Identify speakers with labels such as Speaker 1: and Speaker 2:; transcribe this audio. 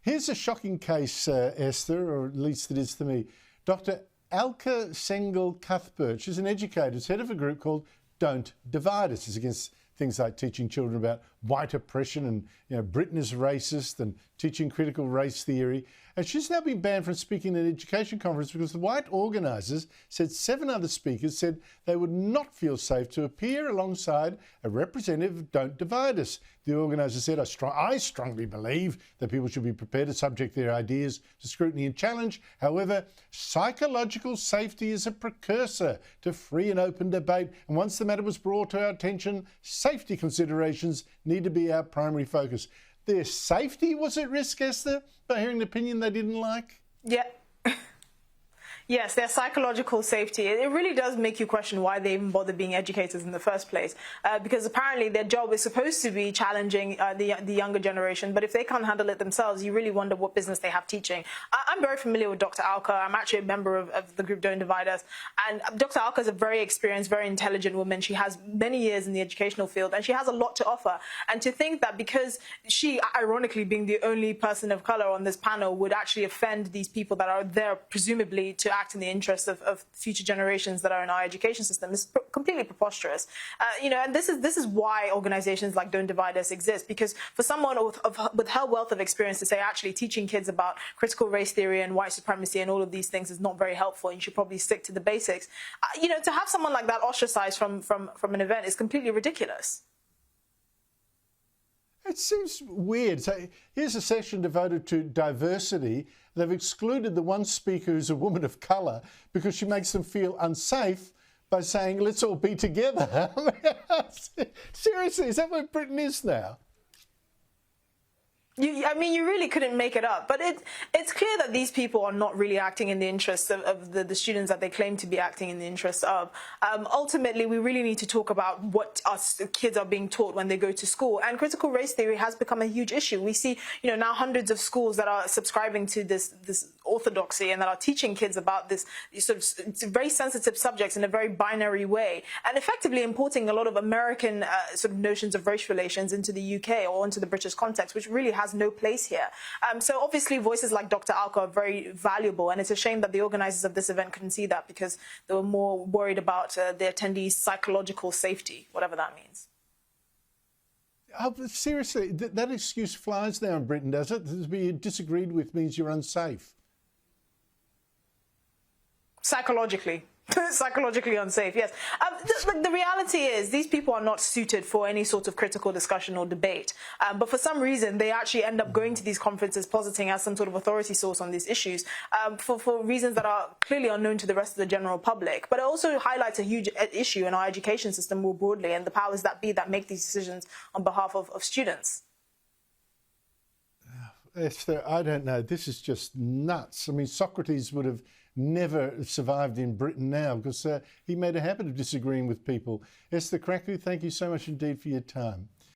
Speaker 1: Here's a shocking case, Esther, or at least it is to me. Dr. Alka Sehgal Cuthbert, she's an educator, she's head of a group called Don't Divide Us. It's against things like teaching children about white oppression and, Britain is racist and teaching critical race theory. And she's now been banned from speaking at an education conference because the white organisers said 7 other speakers said they would not feel safe to appear alongside a representative of Don't Divide Us. The organiser said, I strongly believe that people should be prepared to subject their ideas to scrutiny and challenge. However, psychological safety is a precursor to free and open debate. And once the matter was brought to our attention, safety considerations need to be our primary focus. Their safety was at risk, Esther, by hearing an opinion they didn't like?
Speaker 2: Yeah. Yes, their psychological safety. It really does make you question why they even bother being educators in the first place. Because apparently their job is supposed to be challenging the younger generation. But if they can't handle it themselves, you really wonder what business they have teaching. I'm very familiar with Dr. Alka. I'm actually a member of the group Don't Divide Us. And Dr. Alka is a very experienced, very intelligent woman. She has many years in the educational field and she has a lot to offer. And to think that because she, ironically being the only person of color on this panel, would actually offend these people that are there presumably to act in the interest of future generations that are in our education system is completely preposterous. And this is why organizations like Don't Divide Us exist, because for someone with her wealth of experience to say actually teaching kids about critical race theory and white supremacy and all of these things is not very helpful and you should probably stick to the basics. To have someone like that ostracized from an event is completely ridiculous.
Speaker 1: It seems weird. So here's a session devoted to diversity. They've excluded the one speaker who's a woman of colour because she makes them feel unsafe by saying, let's all be together. Seriously, is that where Britain is now?
Speaker 2: You really couldn't make it up. But it's clear that these people are not really acting in the interests of the students that they claim to be acting in the interests of. Ultimately, we really need to talk about what us kids are being taught when they go to school. And critical race theory has become a huge issue. We see, now hundreds of schools that are subscribing to this orthodoxy and that are teaching kids about this sort of very sensitive subjects in a very binary way, and effectively importing a lot of American sort of notions of race relations into the UK or into the British context, which really has no place here. So obviously voices like Dr. Alka are very valuable, and it's a shame that the organisers of this event couldn't see that because they were more worried about the attendees' psychological safety, whatever that means.
Speaker 1: Oh, seriously, that excuse flies now in Britain, does it? To be disagreed with means you're unsafe.
Speaker 2: Psychologically unsafe, yes. The reality is these people are not suited for any sort of critical discussion or debate. But for some reason, they actually end up going to these conferences positing as some sort of authority source on these issues for reasons that are clearly unknown to the rest of the general public. But it also highlights a huge issue in our education system more broadly and the powers that be that make these decisions on behalf of students.
Speaker 1: Esther, I don't know. This is just nuts. I mean, Socrates would have never survived in Britain now because he made a habit of disagreeing with people. Esther Krakue, thank you so much indeed for your time.